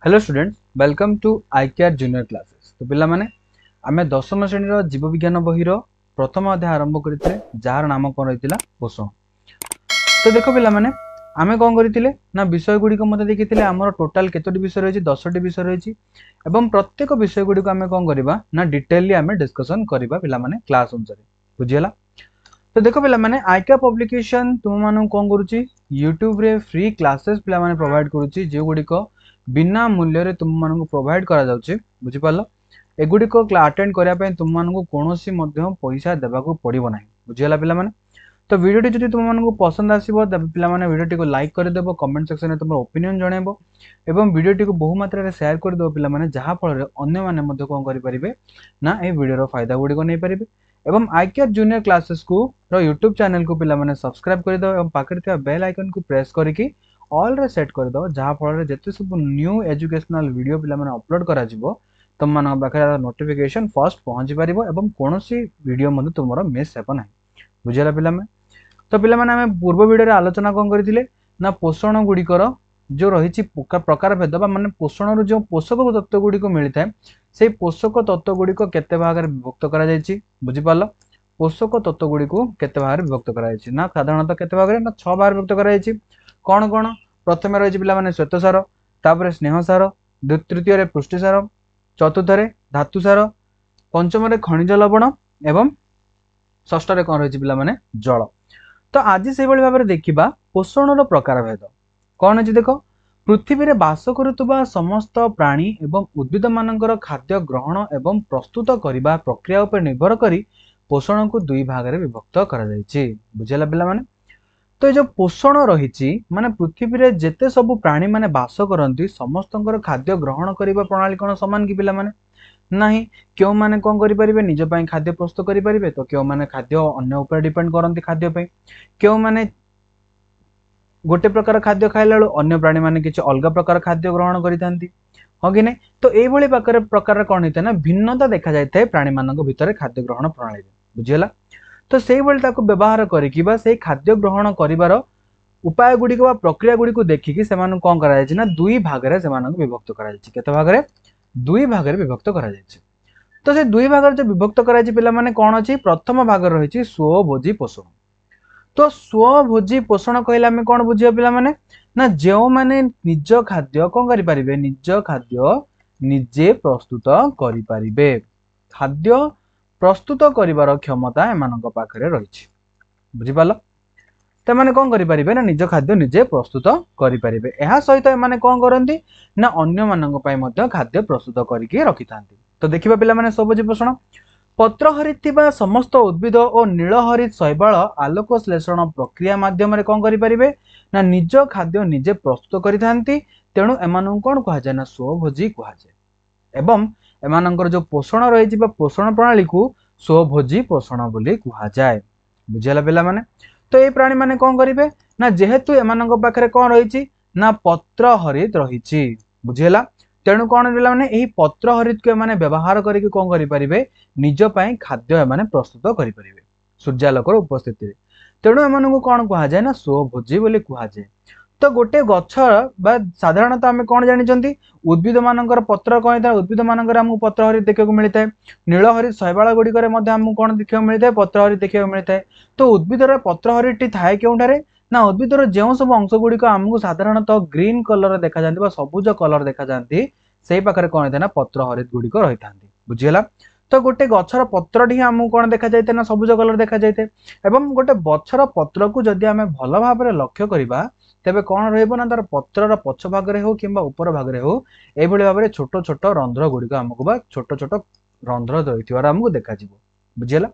Hello students, welcome to IKR junior classes. तो पिला माने आमे दशम श्रेणी जीव विज्ञान बही प्रथम अध्याय आरंभ करते जार नाम कौन रही पोषण। तो देख पिला माने आमे कौन करते ना विषय गुड़िक मत देखी आमर टोटाल केतोटी विषय रही 10टी विषय रही एवं प्रत्येक विषय गुड़िक आमे कौन करबा ना डिटेलली आमे डिस्कशन करबा पिला माने क्लास अनुसार बुझीला। तो देखो पिला माने आईका पब्लिकेशन तुम मानू कौन करुच्ची यूट्यूब रे फ्री क्लासेस पिला माने प्रोवाइड करुच्ची जो गुड़िक बिना मूल्य रे तुम मानू प्रोवाइड करा जाउची बुझी पालो। एगुड़िक अटेंड करने तुम मानू कौन पैसा देवाक पड़ो ना बुझीगला पिला माने। तो वीडियो जब तुम मानू पसंद आसो पे वीडियो को लाइक करदेव, कमेंट सेक्शन में तुम ओपिनियन जनइब एवं वीडियो को बहु मात्रा शेयर करदेव पे जहाँफल अन्य कौन करेंगे ना ये वीडियो फायदा गुड़िक नहीं पारे। एवं आईकेआर जूनियर क्लासेस को यूट्यूब चैनल को पिला सब्सक्राइब करदेव और पाखे बेल आइकन को प्रेस करके ऑल रे सेट करदेव जहाँफल जिते सब न्यू एजुकेशनल वीडियो पिला अपलोड करा तुम मान पाखे नोटिफिकेशन फर्स्ट पहुंची पार और कौन वीडियो तुम मिस हे ना बुझेगा पिला। तो पिला माने आमे पूर्व वीडियो आलोचना कौन करथिले ना पोषण गुड़िकर जो रही प्रकार भेद माने पोषण जो पोषक तत्व गुड़िक मिलता है से पोषक तत्व गुड़िक केते भाग में विभक्त करा जायछि बुझी पारल। पोषक तत्व गुड़िक केते भाग में विभक्त करा जायछि ना साधारणतः केते भाग में ना 6 भाग विभक्त करा जायछि। कौन कौन प्रथम रही पिला माने श्वेत सार, तापर स्नेह सार, तृतीय रे पुष्टि सार, चतुर्थ रे धातु सार, पंचम रे खनिज लवण एवं षष्ठ रे कौन रही पिला माने जल। तो आज से भाव में देखा पोषण प्रकार भेद कौन अच्छी देख पृथ्वी रे बास करुवा समस्त प्राणी एवं उद्भिद मानकर खाद्य ग्रहण एवं प्रस्तुत करने प्रक्रिया पर निर्भर करी पोषण को दुई भाग में विभक्त करा बुझेगा पिला माने। तो ये जो पोषण रही माने पृथ्वी रे जेते सब प्राणी माने बास करती समस्त खाद्य ग्रहण करने प्रणाली कौन सामान कि पिला माने नहीं। क्यों माने कौन करें निज पाई खाद्य प्रस्तुत करें तो क्यों माने खाद्य अन्य उपर डिपेंड करती खाद्य पे, क्यों माने गोटे प्रकार खाद्य खाइला अन्य प्राणी माने किसी अलग प्रकार खाद्य ग्रहण करिथांती हाँ कि नहीं। तो यही प्रकार कौन होता है ना भिन्नता देखा जाए प्राणी मान भितर खाद्य ग्रहण प्रणाली बुझीगला। तो से व्यवहार करा से खाद्य ग्रहण कर उपाय गुड़िक प्रक्रिया गुड़िक देखिकी से कौन कर दुई भाग में विभक्त कर दुई भाग में विभक्त करा जायछि। तो से दुई भाग जो विभक्त कराई पिला माने कौन अच्छी प्रथम भाग रही स्वभोजी पोषण। तो स्वभोजी पोषण कहले आमे कौन बुझिया पिला माने ना जो माने निज खाद्य कौन करि परिबे निज खाद्य निजे प्रस्तुत करि परिबे खाद्य प्रस्तुत करिवार क्षमता एमानक पाखरे रहिछि बुझि पालो। तो माने कौन करि परिबे ना निज खाद्य निजे प्रस्तुत करि परिबे। एहा सहित एमाने कौन करंती ना अन्य मानक पय मध्य खाद्य प्रस्तुत करके रखिथांती। तो देखिबा पिला माने स्वभोजी पोषण पत्र हरित समस्त उद्भिद और नील हरित शैवाल आलोक श्लेषण प्रक्रिया माध्यम कौन करें ना निज खाद्य निजे प्रस्तुत करिथांती तेणु एमानंकु कौन कहुए ना स्वभोजी कहुए एवं एमानंकर जो पोषण रही पोषण प्रणाली को स्वभोजी पोषण बोली कहुए बुझेगा पिला माने। तो ये प्राणी माने कौन करेंगे ना जेहेतु एमानंक पाखरे कौन रही ना पत्र हरित रही बुझेगा तेणु कौन पिला माने यही पत्र हरित को माने व्यवहार करके कौन करें निज पाई खाद्य एमाने प्रस्तुत करें सूर्यालोकर उपस्थिति रे। तेणु एमानंकु कौन कहुए ना स्वभोजी बोली कहुए। तो गोटे गछ साधारणतः आम कौन जानी उद्भिद मानकर पत्र कौन था उद्भिद मानकर आमको पत्र हरित देखा मिलता है नील हरित शैवाल गुड़िक आमको कौन देखा मिलता है पत्र हरित देखा मिलता है। तो उद्भिदर पत्र हरित थाए क्योंठारे ना उद्भिदर जो सब अंश गुड़िक आमको साधारणतः ग्रीन कलर देखा जाती सबुज कलर देखा जाती से पाखे कौन होता है ना पत्र हरित गुड़िक रही था बुझीगला। तो गोटे गछर पत्रटी आमको कौन देखा जाए ना सबुज कलर देखा जाए एवं गोटे गछर पत्र को जदि आम भल भाव लक्ष्य करवा तेबे कौन रहिबो ना तार पत्रर पछ भाग रे हो किंबा ऊपर भाग रे हो एभली भाव में छोट छोट रंध्र गुड़िक आमको बा छोट छोट रंध्र रही आमको देखा बुझीगला।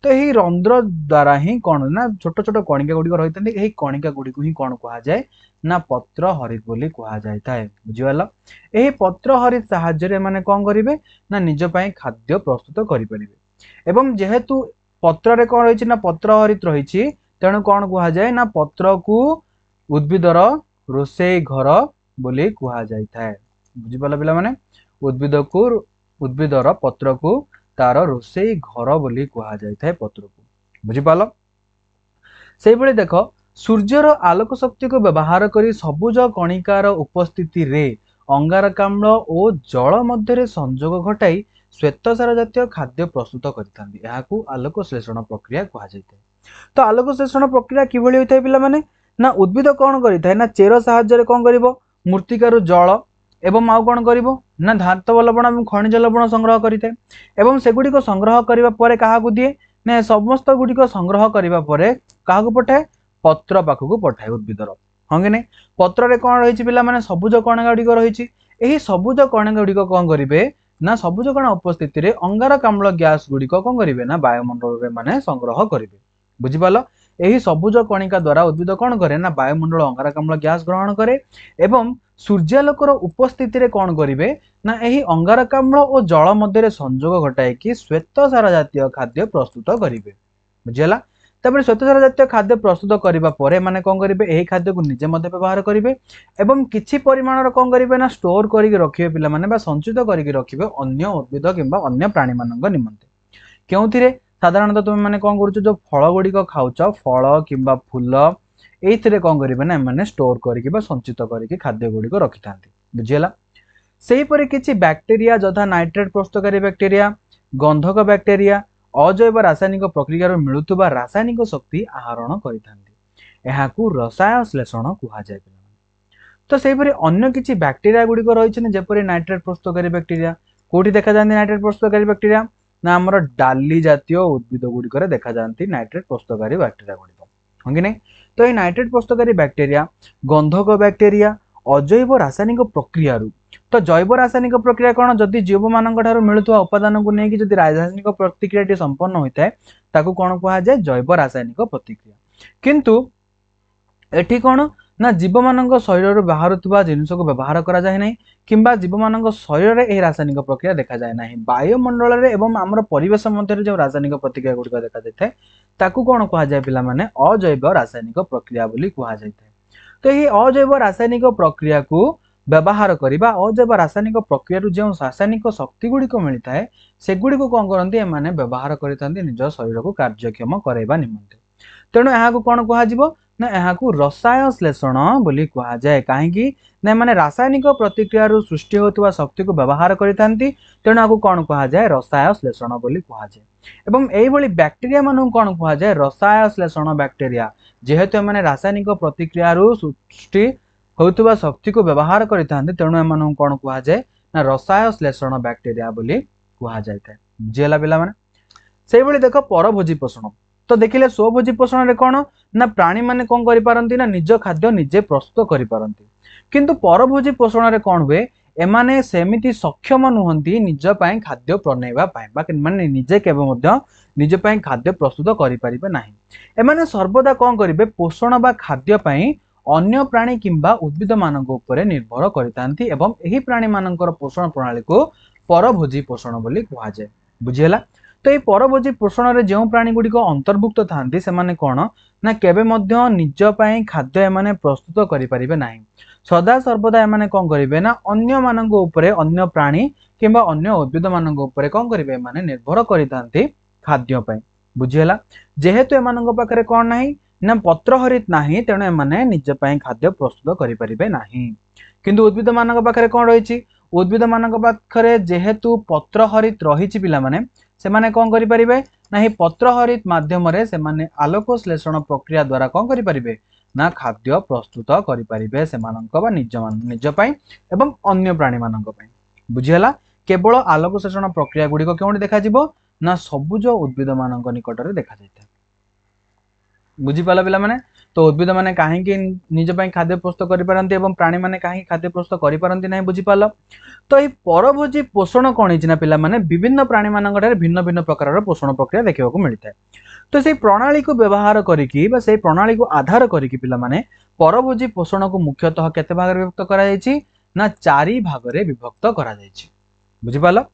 तो यही रंध्र द्वारा ही कौन ना छोट छोट कणिका गुड़िक रही है कणिका गुड़िक ही कौन कहुए ना पत्र हरित बोली कहुए बुझीगल। यही पत्र हरित साहाय्य माने कौन करेंगे ना निज पाई खाद्य प्रस्तुत करें एवं जेहेतु पत्र रे कौन रही ना पत्र हरित रही तेणु कौन कहुए ना पत्र को उद्भिदर रोषेई घर बोली कहुए बुझीपाल पिला माने उद्भिदर पत्र को तार रोषेई घर बोली कहुए पत्र को बुझीपाल। से भली देख सूर्यर आलोक शक्ति को व्यवहार करी सबुज कणिकार उपस्थिति रे अंगारकाम्ल और जल मध्य संजोग घटाई श्वेतसार जातीय खाद्य प्रस्तुत करते आलोक श्लेषण प्रक्रिया कहुए। तो आलोक श्लेषण प्रक्रिया किभली होता है पिला माने ना उद्भिद कौन करिथाय ना चेर साहाय्य कौन करिवो मूर्तिकार जल एवं आउ कौन करिवो ना धातव लवण और खनिज लवण संग्रह करिथाय एवं सेगुड़िक संग्रह करिबा परे काहाकू दिए ना समस्त गुड़िक संग्रह करिबा परे काहाकू पठाए पत्र पाखकू पठाए उद्भिदर हाँ कि नहीं पत्र रे कौन रही पिला माने सबुज कणा गुड़िक रही एही सबुज कणा गुड़िक कौन करिवे ना सबुज कणा उपस्थिति रे अंगारकाम्ल गैस गुड़िक कौन करिवे ना वायुमंडल रे माने संग्रह करिवे बुझिपाल एही सबुज कणिका द्वारा उद्भिद कौन करे ना वायुमंडल अंगारकाम्ल गैस ग्रहण करे एवं सूर्यालोकर उपस्थिति रे कौन करिवे ना एही अंगारकाम्ल और जल मध्य संजोग घटाई कि श्वेतसार जातीय खाद्य प्रस्तुत करिवे बुझिला तापर श्वेतसार जातीय खाद्य प्रस्तुत करिबा परे माने कौन करिवे एही खाद्य को निजे मध्य व्यवहार करिवे एवं किछि परिमाण रो कौन करिवे ना स्टोर करिके रखिवे पिला माने बा संचित करिके रखिवे अन्य उद्भिद किंबा अन्य प्राणी मानक निमंते केउथिरे साधारणतः तुम माने कौन करूछ जो फल गुड़िक खाऊच फल किंबा फूल एइथिरे कौन करिवे ना माने स्टोर करिके बा संचित करिके खाद्य गुड़िक रखिथांती बुझिला सेहीपरि किछि बैक्टेरिया जथा नाइट्रेट प्रस्तुतकारी बैक्टेरिया गंधक बैक्टेरिया अजैव रासायनिक प्रक्रिया मिलुथुबा रासायनिक शक्ति आहरण करिथांती एहाकू रसायन श्लेषण कुहा जाय। तो सेहीपरि अन्य किछि बैक्टेरिया गुड़िक रहिछन जेपरि नाइट्रेट प्रस्तुतकारी बैक्टेरिया कोठी देखा जांती नाइट्रेट प्रस्तुतकारी बैक्टेरिया ना हमर डाली जातीय उद्भिद गुड़िक देखा जाती नाइट्रेट प्रस्तुतकारी बैक्टेरिया गुड़िक हाँ कि नहीं। तो ये नाइट्रेट प्रस्तुतकारी बैक्टेरिया गंधक बैक्टेरिया अजैव रासायनिक प्रक्रिया तो जैव रासायनिक प्रक्रिया कौन जदि जीव मान मिलुवा उपादान को लेकिन जदि रासायनिक प्रतिक्रिया संपन्न होता है ताकू कौन कह जाए जैव रासायनिक प्रतिक्रिया किंतु एठी कौन ना जीव मान शरीर बाहर जिनस को व्यवहार करा जाए नहीं किंबा जीव मान शरीर में रासायनिक प्रक्रिया देखा जाए ना वायुमंडल एवं आम परिवेश मध्य जो रासायनिक प्रतिक्रिया गुड़िक देखा जाए ताकू कौन कह जाए पिला माने अजैव रासायनिक प्रक्रिया बोली कह जाए। तो ये अजैव रासायनिक प्रक्रिया को व्यवहार करबा अजैव रासायनिक प्रक्रिया जो रासायनिक शक्ति गुड़िक मिलता है सेगुड़ी को कौन करते हैं व्यवहार करते निज शरीर को कार्यक्षम कराइबा निमंते तेणु यहाँ कौन कह ना यहाँ रसायन श्लेषण बोली कह जाए कहीं ना माने रासायनिक प्रतिक्रिया सृष्टि होता शक्ति को व्यवहार करते तेणु यहाँ कौन कह जाए रसायन श्लेषण बोली कह जाए। एवं यही बैक्टेरिया मान कौन कह जाए रसायन श्लेषण बैक्टेरिया जेहेतु मैंने रासायनिक प्रतिक्रिया सृष्टि होता शक्ति को व्यवहार करते तेणु एम कौन कह जाए ना रसायन श्लेषण बैक्टेरिया बोली कह जाए बुझीगला पिला माने। से भली देख परभोजी पोषण तो देखिले स्वभोजी पोषण रे कौन ना प्राणी माने कौन करि पारंती ना निज खाद्य निजे प्रस्तुत करि पारंती किंतु परभोजी पोषण रे कौन हुए एमाने सेमिति सक्षम नुहंती निज पई खाद्य प्रणयबा पई बा माने निजे केबे मध्य निज पई खाद्य प्रस्तुत करि परिबे नाही एमाने सर्वदा कौन करिवे पोषण बा खाद्य पई अन्य प्राणी किंबा उद्भिद मानक उपरे निर्भर करितांती एवं एही प्राणी मानकर पोषण प्रणाली को परभोजी पोषण बोली कहा जाए बुझीगला। तो ये परभोजी पोषण रे जो प्राणी गुड़िक अंतर्भुक्त थांती से माने कौन ना केबे मध्य निज पई खाद्य एमाने प्रस्तुत करि परिबे नाही सदा सर्वदा एमाने कौन करिवे ना अन्य मानक उपरे अन्य प्राणी किंबा अन्य उद्भिद मानक उपरे कौन करिवे एमाने निर्भर करितांती खाद्य पई बुझीगला। जेहेतु एमानक पाखरे कौन नाही ना पत्र हरित नाही तेणु एमाने निज पई खाद्य प्रस्तुत करि परिबे नाही किंतु उद्भिद मानक पाखरे कौन रहिछि उद्भिद मानक पाखरे जेहेतु पत्र हरित रहिछि पिला माने से माने कौन करि परिबे नाही पत्र हरित माध्यम रे से माने आलोक श्लेषण प्रक्रिया द्वारा कौन करि परिबे ना खाद्य प्रस्तुत करि परिबे से मानक बा निज पई एवं अन्य प्राणी मानक पई बुझीगला। केवल आलोक श्लेषण प्रक्रिया गुड़िक केउठी देखा जिवो ना सबुज उद्भिद मानक निकट रे देखा जायता बुझीपाल पिला माने। तो उद्भिद माने कहीं निज पई खाद्य प्रस्तुत करि पारंती एवं प्राणी माने कहीं खाद्य प्रस्तुत करि पारंती नाही बुझीपाल। तो ये परभोजी पोषण कौन है पिला माने विभिन्न प्राणी मानक भिन्न भिन्न प्रकार पोषण प्रक्रिया देखा मिलता है। तो से प्रणाली को व्यवहार करिकी बा से प्रणाली को आधार करिकी पिला माने परभोजी पोषण को मुख्यतः केते भाग रे विभक्त करा जायछि ना 4 भाग रे विभक्त करा जायछि बुझीपाल।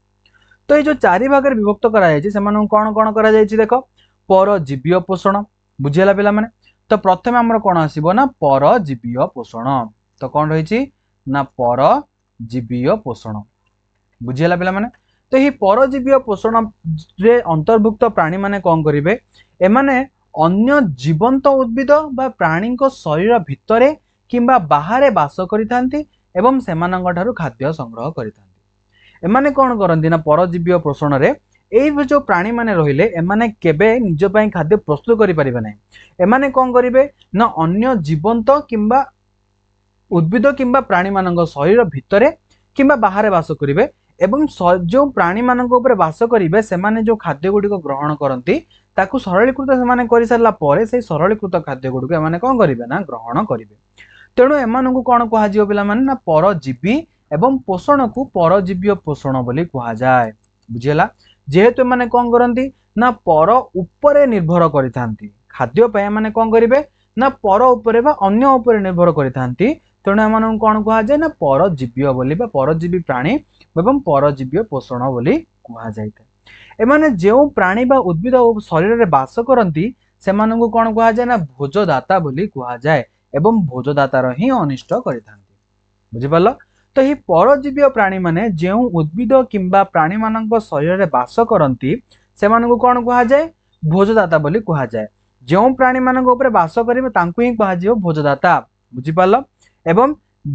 तो ये जो 4 भाग रे विभक्त करा जायछि सेमानन कोन कोन करा जायछि देखो परजीवीय पोषण बुझीगला पिला माने। तो प्रथम आमर कौन आसीबो ना परजीवीय पोषण तो कौन रही ना परजीवीय पोषण बुझीगला पिला माने। तो ये परजीवीय पोषण रे अंतर्भुक्त प्राणी माने कौन करिवे एमाने अन्य जीवंत उद्भिद बा प्राणी को शरीर भितरे किंबा बाहरे बास करिथांती एवं सेमानंगठारु खाद्य संग्रह करिथांती। एमाने कोन करंती ना परजीवी पोषण रे एई जो प्राणी माने रहिले एमाने केबे निज पई खाद्य प्रस्तुत करि परिबे नै। एमाने कोन करिवे ना अन्य जीवंत किंबा उद्भिद किंबा प्राणी मानक शरीर भितरे किंबा बाहर वास करिवे एवं जो प्राणी मानक ऊपर वास करिवे सेमाने जो खाद्य गुडी ग्रहण करंती ताकू सरलीकृत सेमाने करि सारला परे से सरलीकृत खाद्य गुडी एमाने कोन करिवे ना ग्रहण करिवे। तेणु एमानकू कोन कुहा जिवो पिला माने ना परजीवी एवं पोषण को परजीवी पोषण बोली कुहा जाय। बुझियला जेहेतु एमाने कोन करंती ना पर ऊपर निर्भर करिथांती खाद्य पे एमाने कोन करिवे ना पर ऊपर बा अन्य ऊपर निर्भर करिथांती। तेणु एमानकू कोन कुहा जाय ना परजीवी बोली बा परजीवी प्राणी एवं परजीवी पोषण बोली कुहा जायते। एमाने जेउ प्राणी बा उद्भिद शरीर रे वास करंती सेमानकू कोन कुहा जाय ना भोजदाता बोली कुहा जाय एवं भोजदातार ही अनिष्ट करिथांती। बुझि पालो। तो ही परजीवी प्राणी माने जेउ उद्भिद किंबा प्राणी मानक शरीर रे वास करंती सेमानकू कोन कुहा जाय भोजदाता बोली कुहा जाय। जेउ प्राणी मानक ऊपर वास करिवे तांकू ही कुहा जिवो भोजदाता। बुझि पालो। एवं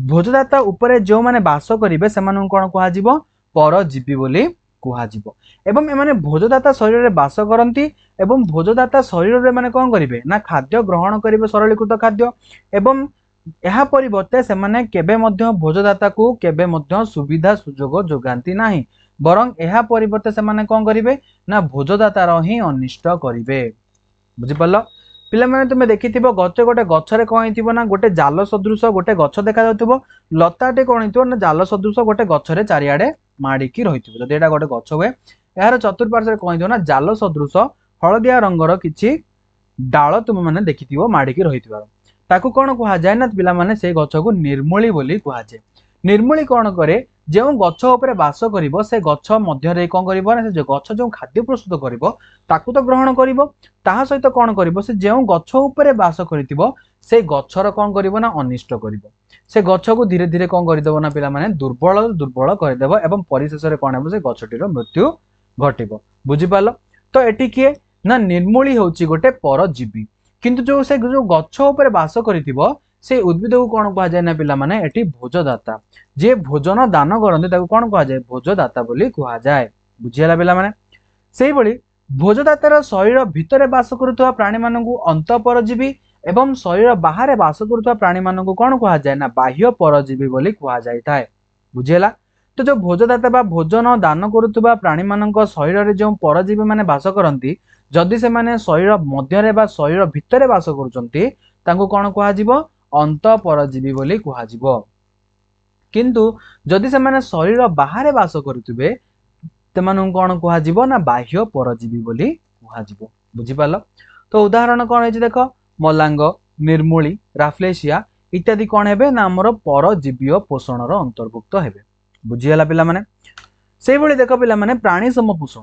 भोजदाता ऊपर जो माने वास करिवे सेमानकू कोन कुहा जिवो परजीवी बोली कुहा जिवो। एवं एमाने भोजदाता शरीर रे वास करंती एवं भोजदाता शरीर रे माने कोन करिवे ना खाद्य ग्रहण करिवे सरलीकृत खाद्य एवं एहा परिवर्ते सेमाने केबे मध्य भोजदाता को केबे मध्य सुविधा सुजोग जोगांती नाही बरं एहा परिवर्ते सेमाने कोन करिवे ना भोजदातार ही अनिष्ट करिवे। बुझि पालो। पिला माने तुमे देखिथिबो गछ गोटे गछरे कोन हिथिबो ना गोटे जाल सदृश गोटे गछ देखा जाउथिबो लताटे कोन हिथिबो ना जाल सदृश गोटे गछरे चारिआडे माडिकी रहिथिबो। जदि एटा गोटे गछ हुए यार चतुर्पार्श्व रे कोन हिथिबो ना जाल सदृश हळदिया रंगर किछि डाळ तुम माने देखिथिबो माडिकी रहिथिबो ताकू कोन कुहा जाय ना पिला माने से गछ को निर्मूली बोली कुहा जाय। निर्मूली कोन करे जेउ गछ ऊपर वास करिवो से गछ मध्य रे कोन करिवो ना से गछ जो खाद्य प्रस्तुत करिवो ताकू तो ग्रहण करिवो ताहा सहित कोन करिवो से जेउ गछ ऊपर वास करितिबो से गछर कोन करिवो ना अनिष्ट करिवो। से गछ को धीरे धीरे कोन करिदेबो ना पिला माने दुर्बल दुर्बल करिदेबो एवं परिशेष रे कोन हेबो से गछटिर मृत्यु घटिबो। बुझि पालो। तो एठी किए ना निर्मूली होची गोटे परजीवी किंतु जो से जो गछ ऊपर वास करितिबो से उद्भिद को कोन कुहा जाय ना पिला माने एठी भोजदाता जे भोजन दान करंते ताको कोन कुहा जाय भोजदाता बोली कुहा जाय। बुझियला पिला माने। सेही बळी भोजदातार शरीर भितरे वास करुवा प्राणी मानकू अंत परजीवी एवं शरीर बाहर वास करुवा प्राणी मानकू कोन कुहा जाय ना बाह्य परजीवी बोली कुहा जाय थाए। बुझियला। तो जो भोजदाता बा भोजन दान करुवा प्राणी मानक शरीर रे जो परजीवी माने वास करंती जदि से माने शरीर मध्य रे बा शरीर भितरे वास करूचंती तांको कोन कुहा जिवो अंत परजीवी बोली कुहा जिवो। किंतु जदि से माने शरीर बाहर वास करुथिबे तेमानन कोन कुहा जिवो ना बाह्य परजीवी बोली कुहा जिवो। बुझि पालो। तो उदाहरण कोन है देखो मलांग निर्मूली राफ्लेसिया इत्यादि कोन हेबे ना हमर परजीवी पोषण रो अंतर्भुक्त हेबे। बुझियला पिला माने। सेही बळी देखो पिला माने प्राणी सम पोषण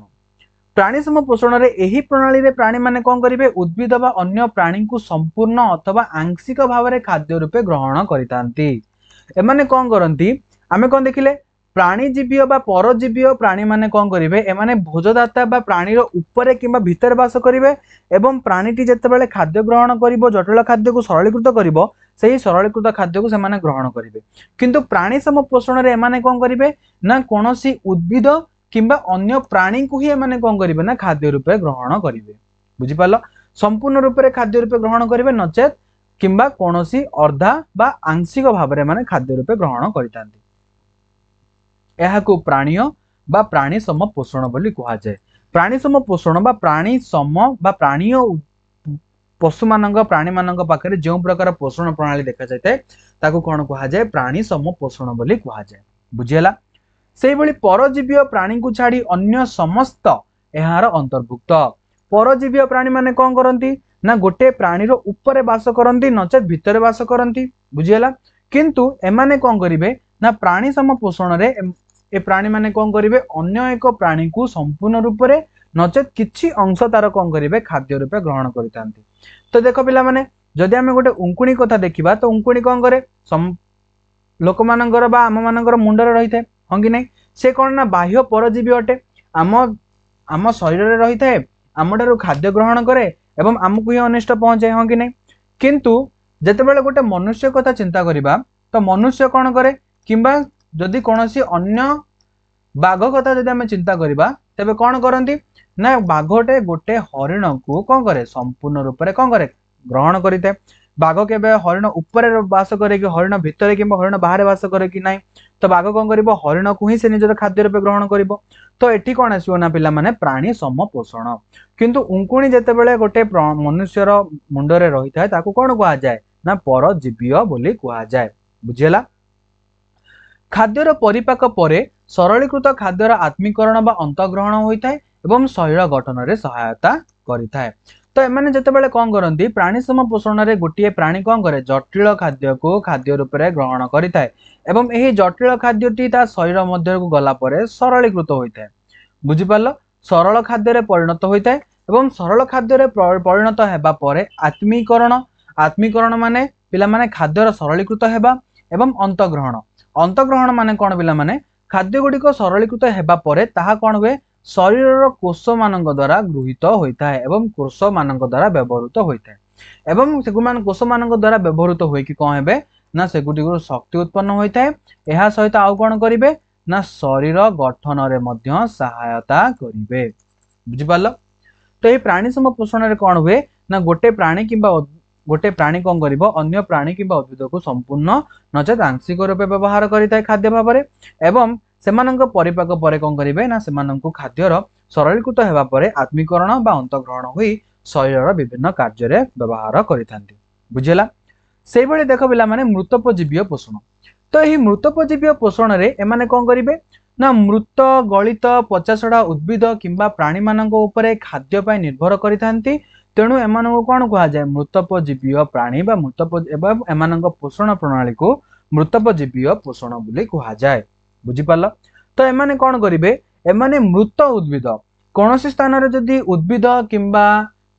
प्राणी सम पोषण रे एही प्रणाली रे प्राणी माने कोन करिवे उद्भिद बा अन्य प्राणी को संपूर्ण अथवा आंशिक भाव रे खाद्य रूपे ग्रहण करितांती। एमाने कोन करंती आमे कोन देखिले प्राणीजीवी बा परजीवी प्राणी माने कोन करिवे एमाने भोजदाता बा प्राणी रो ऊपर किंबा भीतर वास करिवे एवं प्राणीटी जेतेबेले खाद्य ग्रहण करिवो जटिल खाद्य को सरलीकृत करिवो सेही सरलीकृत खाद्य को सेमाने ग्रहण करिवे। किंतु प्राणी सम पोषण रे एमाने कोन करिवे ना कोनोसी उद्भिद किंबा अन्य प्राणी को ही एमाने कोन करिवे ना खाद्य रूपे ग्रहण करिवे। बुझि पालो। संपूर्ण रूपे खाद्य रूपे ग्रहण करिवे नचेत किंबा कोनोसी अर्धा बा आंशिक भाव रे माने खाद्य रूपे ग्रहण करितांती। एहा को प्राणीय बा प्राणी सम पोषण बोली कुहा जाय। प्राणी सम पोषण बा प्राणी सम बा प्राणीय पशु मानक प्राणी मानक पाखरे जो प्रकार पोषण प्रणाली देखा जाय ताको कोन कुहा जाय प्राणी सम पोषण बोली कुहा जाय। बुझियला। सेही बळी परजीवी प्राणी को छाड़ी अन्य समस्त एहार अंतर्भुक्त। परजीवी प्राणी माने कोन करंती ना गोटे प्राणी रो ऊपर वास करंती नचेत भितर वास करंती। बुझियला। किंतु एमाने कोन करिवे ना प्राणी सम पोषण रे ए प्राणी माने कोन करिवे अन्य एक प्राणी को संपूर्ण रूप रे नचेत किछि अंश तार कोन करिवे खाद्य रूपे ग्रहण करितांती। तो देखो पिला माने जदि आमे गोटे उंकुणी कथा देखिबा तो उंकुणी कोन करे लोक मानकर बा आम मानकर मुंडरे रहिथे हं कि नहीं से कोन ना बाह्य परजीवी अटे आम शरीर रे रहिथे आमठारु खाद्य ग्रहण करे एवं आमको ही अनिष्ट पहुंचाए हं कि नहीं। किंतु जेतेबेले गोटे मनुष्य कथा चिंता करिबा तो मनुष्य कोन करे किंबा जदि कौनसी अन्य बाघ कथा जदि आम चिंता करबा तेबे कौन करंती ना बाघटे गोटे हरिण को कौन करे संपूर्ण रूप से कौन करे ग्रहण करिते। बाघ केबे हरिण ऊपर वास करे कि हरिण भितर कि हरिण बाहर वास करे कि नहीं, तो बाघ कौन कर हरिण को ही से निजर खाद्य रूप ग्रहण कर। तो एठी कौन आसो ना पिला माने प्राणी समपोषण। किंतु उंकुणी जेतेबेले गोटे मनुष्यर मुंडरे रही थाए ताकू कौन कहा जाए ना परजीवीय बोली कहा जाए। बुझिला। खाद्यर परिपाक परे सरलीकृत खाद्यर आत्मीकरण बा अंतग्रहण होता है एवं शरीर गठन में सहायता करिथाए। तो एमाने जेतेबेले कौन करती प्राणी समपोषण रे गोटे प्राणी कौन करे जटिल खाद्य को खाद्य रूप में ग्रहण करिथाए एवं यही जटिल खाद्यटी ता शरीर मध्य को गला परे सरलीकृत होता है। बुझिपाल सरल खाद्य परिणत होता है एवं सरल खाद्य परिणत हेबा परे आत्मीकरण। आत्मीकरण माने पिला माने खाद्यर सरलीकृत हेबा एवं अंतग्रहण। अंतग्रहण माने कौन पिला माने खाद्य गुड़िक सरलीकृत हेबा परे ताहा कौन हुए शरीर कोष मानक द्वारा गृहीत होता है एवं कोष मानक द्वारा व्यवहृत होता है एवं से कोष मानक द्वारा व्यवहृत हुए कि कौन हेबे ना से गुटिक शक्ति उत्पन्न होता है। यह सहित आउ कौन करिवे ना शरीर गठन रे मध्य सहायता करिवे। बुझिपाल। तो ये प्राणी समपोषण रे कौन हुए ना गोटे प्राणी किंबा गोटे प्राणी कौन करिवो अन्य प्राणी किंबा उद्भिद को संपूर्ण नचेत आंशिक रूपे व्यवहार करिताय खाद्य भाव में एवं सेमानंक परिपाक परे कौन करिवे ना सेमानंक खाद्यर सरलीकृत हेबा परे आत्मीकरण बा अंतग्रहण होई शरीर विभिन्न कार्य रे व्यवहार करिथांती। बुझिला। सेहि भली देखो पिला माने मृतोपजीवीय पोषण। तो यही मृतोपजीवीय पोषण रे एमाने कौन करिवे ना मृत गलित पचासढ़ा उद्भिद किंबा प्राणी मानक उपरे खाद्य पाई निर्भर करिथांती। तेणु एमानंको कौन कहा जाए मृतोपजीवीय प्राणी बा एवं एमानंको पोषण प्रणाली को मृतोपजीवीय पोषण बोली कहा जाए। बुझिपाल। तो एमाने कौन करिवे एमाने मृत उद्भिद कौनसी स्थान रे जदि उद्भिद किंबा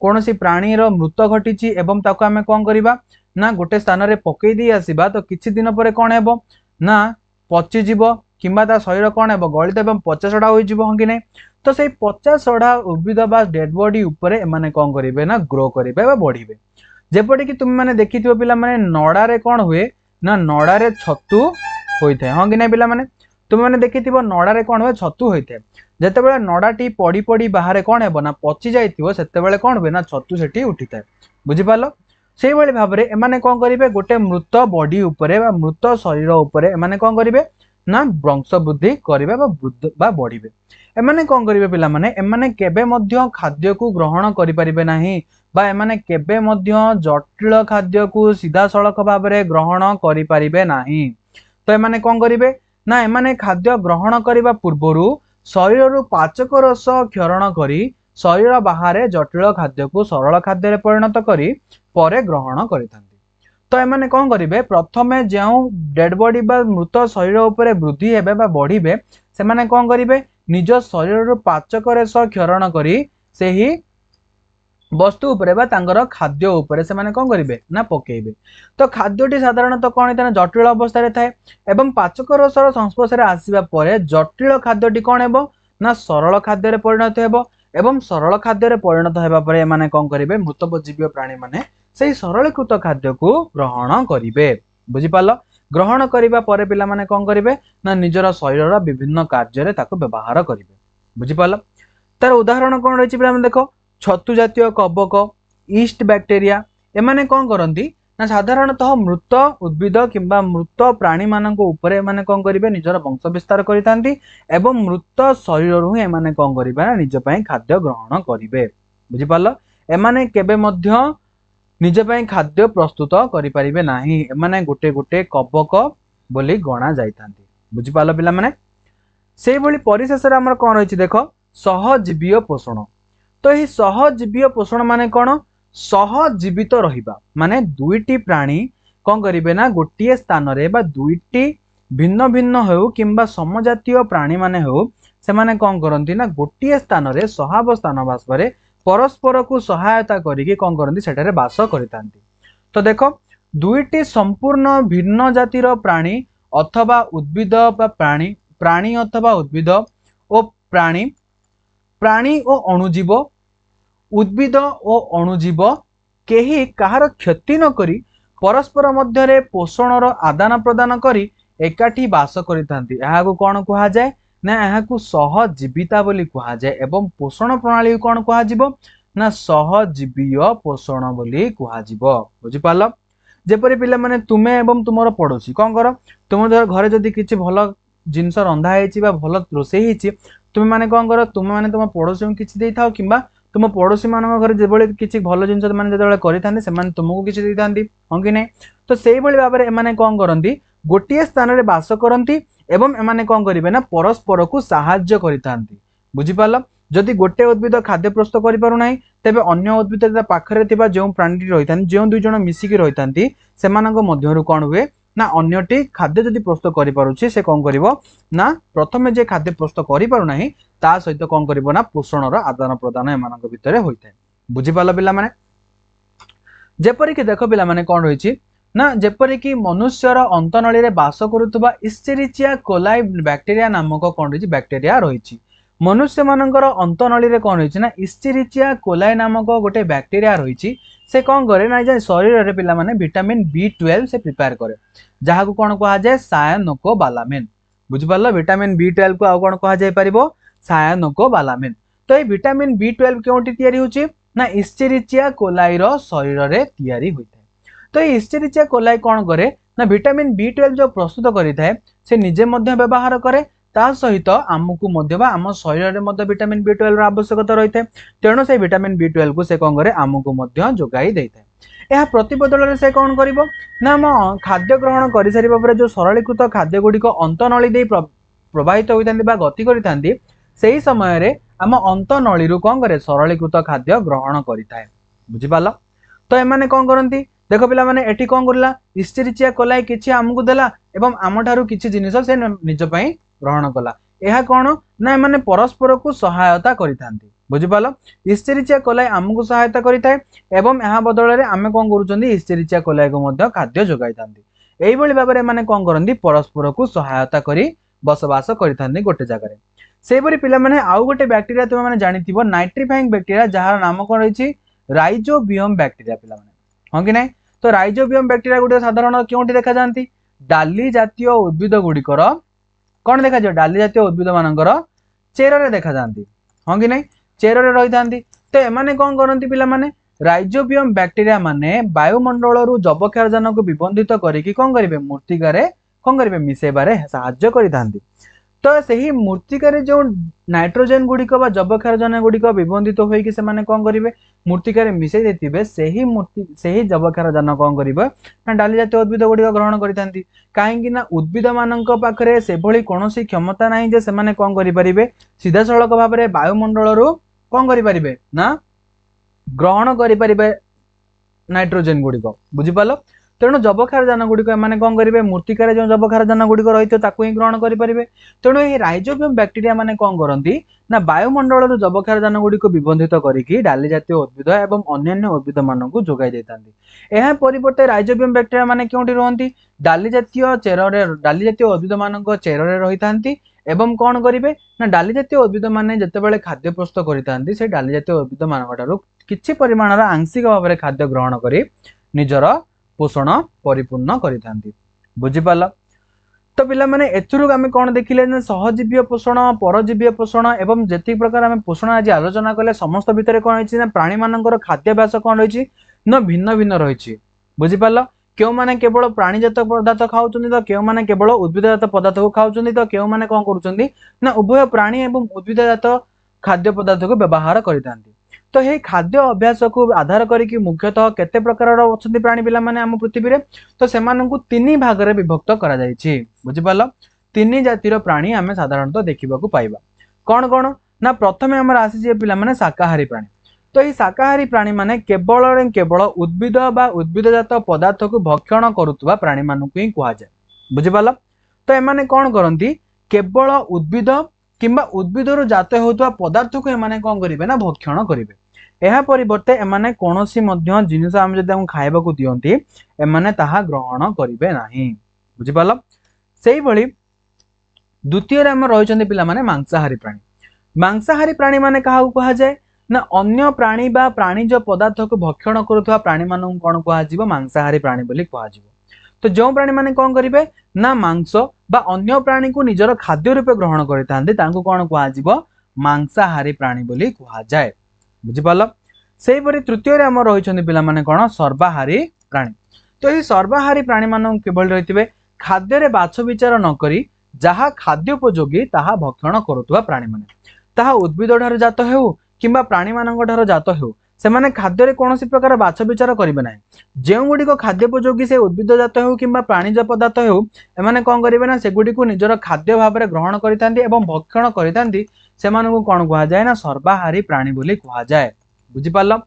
कौनसी प्राणी रो मृत घटिची एवं ताको आमे कौन करिबा ना गोटे स्थान रे पकई दी आसीबा तो किछि दिन परे कौन हेबो ना पची जीवो किंबा ता शरीर कौन हेबो गलित एवं पचासढ़ा होई जीवो हंगी नै। तो से 50 उद्भिद बा डेड बॉडी उपरे एमाने कौन करिवे ना ग्रो करिवे बा बढ़िबे। जेपरि कि तुम माने देखिथिबो पिला माने नडा रे कौन हुए ना नडा रे छतु होइथाय हंगी नै पिला माने तुम माने देखिथिबो नडा रे कौन हुए छतु होइथाय। जेतेबेले नडाटी पड़ी पड़ी बाहर कौन हेबो ना पची जाइथिबो सेतेबेले कौन हुए ना छतु सेठी उठिथाय। बुझिपाल। सेहि भली भाबरे एमाने कौन करिवे गोटे मृत बॉडी उपरे बा मृत शरीर उपरे एमाने कौन करिवे ना वंश वृद्धि करिवे बा बढ़िबे। एमाने कौन करिवे पिला माने एमाने केबे मध्य खाद्य को ग्रहण करि परिबे नाही बा एमाने केबे मध्य जटिल खाद्य को सीधा सड़क भाव में ग्रहण करि परिबे नाही। तो एमाने कौन करिवे ना एमाने खाद्य ग्रहण करिबा पूर्वरु शरीर पाचक रस क्षरण करी शरीर बाहर जटिल खाद्य को सरल खाद्य रे परिणत करी परे ग्रहण करिथांती। तो एमाने कौन करिवे प्रथमे जो डेड बॉडी बा मृत शरीर उपरे वृद्धि हेबे बा बढ़िबे सेमाने कौन करिवे निज शरीर पाचक रस क्षरण करी सेही वस्तु उपरे बा तांगर खाद्य उपरे से माने कौन करिवे ना पकेइबे। तो खाद्यटी साधारणतः कौन होता है जटिल अवस्था रे थाए एवं पाचक रसर संस्पर्श रे आसीबा परे जटिल खाद्यटी कौन हेबो ना सरल खाद्य रे परिणत हेबो एवं सरल खाद्य रे परिणत हेबा परे माने कौन करिवे मृतोपजीवीय प्राणी माने सेही सरलीकृत खाद्य को ग्रहण करिवे। बुझिपाल। ग्रहण करिबा परे पिला माने कौन करिवे ना निजर शरीर विभिन्न कार्य रे ताको व्यवहार करिवे। बुझिपाल। तार उदाहरण कौन रहिछि पिला माने देखो छतु जातीय कवक ईस्ट बैक्टेरिया एमाने कौन करती ना साधारणतः मृत उद्भिद किंबा मृत प्राणी मानक उपरे एमाने कौन करिवे निजर वंश विस्तार करितांती एवं मृत शरीर ही एमाने कौन करिवे ना निज पई खाद्य ग्रहण करिवे। बुझिपाल। एमाने केबे मध्य निज पई खाद्य प्रस्तुत करि परिबे नाही एमाने गोटे गोटे कवक बोली गणा जाइतांती। बुझिपाल पिला माने। सेहि भली परिशेष रे हमर कौन रहिछि देखो सहजीवीय पोषण। तो यही सहजीवीय पोषण माने कौन सहजीवित रहिबा माने दुईटी प्राणी कौन करिवे ना गोटे स्थान रे बा दुईटी भिन्न भिन्न हो किंबा समजातीय प्राणी माने हो से माने कौन करती ना गोटे स्थान रे सहावस्थान रे परस्पर को सहायता करिके कौन करती सेठारे बास करितांती। तो देखो दुईटी संपूर्ण भिन्न जातिर प्राणी अथवा उद्भिद बा प्राणी अथवा उद्भिद ओ प्राणी प्राणी ओ अणुजीव उद्भिद ओ अणुजीव केही कहार क्षति न करी परस्पर मध्य पोषणर आदान प्रदान करी एकाठी बास करिथांती एहाकु कोन कुहा जाय ना एहाकु सहजीविता बोली कुहा जाय एवं पोषण प्रणाली कोन कुहा जिवो ना सहजीवीय पोषण बोली कुहा जिवो बुझि पालो जेपरि पिला माने तुमे एवं तुमर पड़ोसी कोन करो तुम घरे जदि किछि भलो जिनस रंधा हेछि बा भलो रोषेई हेछि तुम माने कोन करो तुम माने तुम पड़ोसी किछि देई थाओ किबा तुम पड़ोसी मान घर जेबळे किछि भलो जिनस माने जेबळे करिथांती से माने तुमको किछि देइथांती हं कि नै तो सेही भली भाबरे एमाने कोन करंती गोटिए स्थान रे बास करंती एवं एमाने कोन करिवे ना परस्पर को सहाय्य करिथांती बुझि पालो जदि गोटे उद्भिद खाद्य प्रस्तुत करि पारु नै तबे अन्य उद्भिद पाखरे थिबा जेउ प्राणी रहिथांती जेउ दुई जण मिसिकी रहिथांती सेमानक मध्यरु कोन हुए ना अन्यटी खाद्य जदि प्रस्तुत करि पारुछि से कोन करिवो ना प्रथमे जे खाद्य प्रस्तुत करि पारु नाही ता सहित कोन करिवो ना पोषणर आदान प्रदान एमानक भितरे होइथाय बुझि पालो पिला माने जेपरि कि देखो पिला माने कोन रहिछि ना जेपरि कि मनुष्यर अंतनळी रे बास करूतबा इस्चेरिचिया कोलाई बैक्टीरिया नामक कोन रहिछि बैक्टीरिया रहिछि मनुष्य मानकर अंतनळी रे कोन रहिछि ना इस्चेरिचिया कोलाई नामक गोटे बैक्टीरिया रहिछि से कोन करे ना जे शरीर रे पिला माने विटामिन B12 से प्रिपेयर करे जहाकु कोन कहा जाय सायानोकोबालामिन बुझि पालो विटामिन B12 को आ कोन कहा जाय परिबो सायानोकोबालामिन तो ए विटामिन B12 केउंटी तयारी होछि ना इस्चेरिचिया कोलाई रो शरीर रे तयारी होइथाय तो ए इस्चेरिचिया कोलाई कोन करे ना विटामिन B12 जो प्रस्तुत करिथाय से निजे मध्य व्यवहार करे ता सहित आमकु मध्य बा आम शरीर रे मध्य विटामिन B12 रो आवश्यकता रहिथाय तेणु से विटामिन B12 को से कोन करे आमकु मध्य जोगाई दैथाय यह प्रतिबदल रे से कोन करिवो ना हम खाद्य ग्रहण करि सारिबा परे जो सरलीकृत खाद्य गुडी को अंतनळी दे प्रवाहित होइथांती बा गति करिथांती सेही समय रे आम अंतनळी रु कोन करे सरलीकृत खाद्य ग्रहण करिथाय बुझि पालो तो एमाने कोन करंती देखो पिला माने एठी कोन करला इस्चेरिचिया कोलाई किछि आमकु देला एवं आमठारु किछि जिनिस से निज पई ग्रहण कला एहा कोन ना एमाने परस्पर को सहायता करिथांती बुझि पालो इस्चेरिचिया कोलाई आमकु सहायता करिथाय एवं एहा बदल रे आमे कोन करूचंदी इस्चेरिचिया कोलाई को मध्य खाद्य जोगाइथांती एई बळी भाबरे माने कोन करंदी परस्पर को सहायता करी बसवास करिथांती गोटे जगह रे सेबरी पिला माने आउ गोटे बैक्टीरिया तुम माने जानिथिबो नाइट्रिफाइंग बैक्टीरिया जहार नाम कोन रहिछि राइजोबियम बैक्टीरिया पिला माने हं कि नै तो राइजोबियम बैक्टीरिया गुटे साधारण केउंटी देखा जानती डाली जातीय उद्भिद गुडीकर कोन देखा जो डाली जातीय उद्भिद मानकर चेर रे देखा जानती हं कि नै चेर रे रहिथांती तो एमाने कोन करंती पिला माने राइजोबियम बैक्टीरिया माने वायुमंडल रु जबक्षारजान को विबंधित करिकि कोन करिवे मूर्तिका रे कोन करिवे मिसेबारे सहाय्य करिथांती तो सही मूर्तिकार जो नाइट्रोजेन गुड़िक जबक्षारजान गुड़िक विबंधित होइकि से माने कोन करिवे मूर्तिकार मिसै देथिबे सही जबक्षारजान कोन करिवे ना डाली जातीय उद्भिद गुड़िक ग्रहण करिथांती काहेकि ना उद्भिद मानक पाखरे से भली कोनोसी क्षमता नाही जे से माने कोन करि परिबे सीधा सड़क भाबरे वायुमंडल रु कोन करि परिबे ना ग्रहण करि परिबे नाइट्रोजेन गुड़िक बुझि पालो तेणु जबक्षारजान गुड़िक एमाने कोन करिवे मूर्तिकार जो जबक्षारजान गुड़िक रहितो ताकू ही ग्रहण करि परिबे तेणु ए राइजोबियम बैक्टीरिया माने कोन करंती ना वायुमंडल रु जबक्षारजान गुड़िक विबंधित करिकि डाली जातीय उद्भिद एवं अन्य उद्भिद मानकु जोगाई देतांती एहा परिवर्ते राइजोबियम बैक्टीरिया माने केउंटी रहंती डाली जातीय चेररे डाली जातीय उद्भिद मानक चेररे रहितांती एवं कोन करिवे ना डाली जातीय उद्भिद माने जतेबेले खाद्य प्रस्तुत करितांती से डाली जातीय उद्भिद मानकटारु किछि परिमाणर आंशिक भाबरे खाद्य ग्रहण करी निजर पोषण परिपूर्ण करिथांती बुझि पाला तो पिला माने एथुरु आमे कोन देखिले ना सहजीवीय पोषण परजीवीय पोषण एवं जेति प्रकार आमे पोषण आज आलोचना कले समस्त भितरे कोन होइछि ना प्राणी मानकर खाद्याभ्यास कोन रहिछि न भिन्न भिन्न रहिछि बुझि पाला केउ माने केवल प्राणीजात पदार्थ खाउचंदी तो केउ माने केवल उद्भिदजात पदार्थ को खाउचंदी तो केउ माने कोन करूचंदी ना उभय प्राणी एवं उद्भिदजात खाद्य पदार्थ को व्यवहार करितांती तो हे खाद्य अभ्यास को आधार करिकि मुख्यतः केते प्रकार अछंती प्राणी पिला माने हम पृथ्वी रे तो सेमानकु तीन भाग रे विभक्त करा जायछि बुझि पालो तीन जातिर प्राणी हमें साधारणतः देखिबा को पाइबा कोन कोन ना प्रथमे हमर आसी जे पिला माने शाकाहारी प्राणी तो ये शाकाहारी प्राणी माने केवल उद्भिद बा उद्भिदजात पदार्थ को भक्षण करुवा प्राणी मानकु ही कुआ जाय बुझि पालो तो एमाने कोन करंती केवल उद्भिद किंबा उद्भिद रु जात होतवा पदार्थ को एमाने कोन करिवे ना भक्षण करिवे एहा परिवर्ते एमाने कोनोसी मध्य जिनिस हम जदि हम खाइबा को दियंती एमाने ताहा ग्रहण करिवे नाही बुझि पालो सेही भली द्वितीय रे हम रहिचंदी पिला माने मांसाहारी प्राणी माने काहा को कहा जाय ना अन्य प्राणी बा प्राणीज पदार्थ को भक्षण करुवा प्राणी मानन कोन कहा जीवो मांसाहारी प्राणी बोली कहा जीवो तो जो प्राणी माने कौन करेंगे ना मांस बा अन्य प्राणी को निजर खाद्य रूपे ग्रहण करते कौन कह मांसाहारी प्राणी बोली कह जाए बुझिपाल से तृतीय आम रही पे कौन सर्वाहारी प्राणी तो ये सर्वाहारी प्राणी मान किभली रही खाद्य बाछ विचार नक जहाँ खाद्योपयोगी ताहा भक्षण करुवा प्राणी माने ताहा उद्भिद ठार जात हो कि प्राणी मान ठार जात हो से माने खाद्य कौन प्रकार बाछ विचार करेंगे ना जो गुड़िक खाद्योपयोगी से उद्भिद जात हो कि प्राणीज पदार्थ हो एमाने कौन करेंगे ना सेगुड़ी निजर खाद्य भाव में ग्रहण करते भक्षण करते कौन कह जाए ना सर्वाहारी प्राणी बोली कह जाए बुझिपाल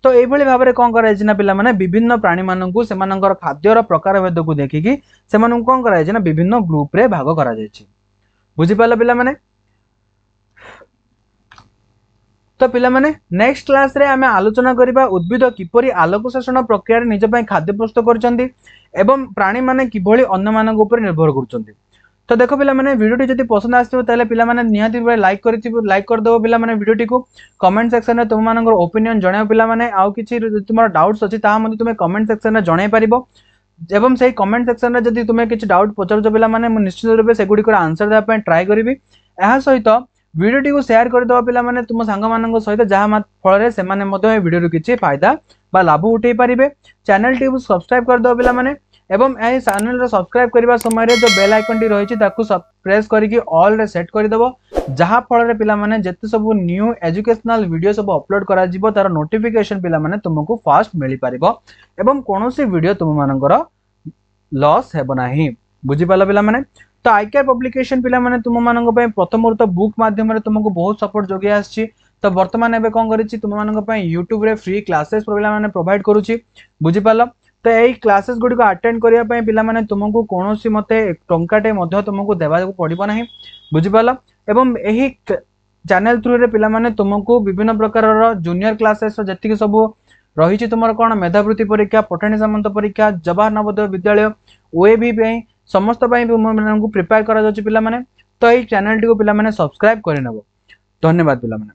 तो ये भाव में कौन कर पे विभिन्न प्राणी मानक से खाद्यर प्रकार भेद को देखिकी से कौन कर विभिन्न ग्रुप रे भाग कर बुझिपाल पे तो पिला माने नेक्स्ट क्लास रे आमे आलोचना करिबा उद्भिद किपरि आलोक शोषण प्रक्रिया निज पय खाद्य प्रस्तुत करचंदी एवं प्राणी माने किभली अन्य मानक ऊपर निर्भर करचंदी तो देखो पिला माने वीडियो जदि पसंद आछिबो ताले पिला माने निहाती भाई लाइक कर देबो पिला माने वीडियो को कमेंट सेक्शन रे तुम मानकर ओपिनियन जणाओ पिला माने आउ किछि तुमर डाउट्स अछि ता मध्ये तुमे कमेंट सेक्शन रे जणाई परिबो एवं सही कमेंट सेक्शन रे जदि तुमे किछि डाउट पचरजो पिला माने मु निश्चित रूपे सेगुडी को आंसर देबा पय ट्राई करिवि एहा सहित वीडियो को शेयर कर दो पिला माने तुम सांग मानक सहित जहाँ फल से माने वीडियो किछि फायदा बा लाभ उठे पारिबे चैनल टी सब्सक्राइब कर दो पिला माने एवं ए चैनल रे सब्सक्राइब करबा समय रे जो बेल आइकन टी रहिछि ताकू प्रेस करके ऑल रे सेट कर देबो जहाँ फल रे पिला माने जत्ते सब न्यू एजुकेशनल वीडियो सब अपलोड करा जिवो तार नोटिफिकेशन पिला माने तुमको फास्ट मिली पारिबो एवं कोनोसी वीडियो तुम मानकर लॉस हेबो नाही बुझि पाला पिला माने तो आईकेआर पब्लिकेशन पिला माने तुम मानक पय प्रथम तो बुक माध्यम रे तुमको बहुत सपोर्ट जोगे आछि तो वर्तमान एबे कोन करिछि तुम मानक पय YouTube रे फ्री क्लासेस पिला माने प्रोवाइड करूछि बुझि पाला तो एई क्लासेस गुडी को अटेंड करिया पय पिला माने तुमको कोनोसी मते टंकाटे मध्य तुमको देबा को पड़िबो नाही बुझि पाला एवं एही चैनल थ्रू रे पिला माने तुमको विभिन्न प्रकार रो जूनियर क्लासेस जति सब रही तुम कौन मेधावृत्ति परीक्षा पठाणी सामंत परीक्षा जवाहर नवोदय विद्यालय ओएबी समस्त प्रिपेयर करा जाउछि पिला माने तो ये चैनल टी को पिला माने सब्सक्राइब करि नबो धन्यवाद पिला माने।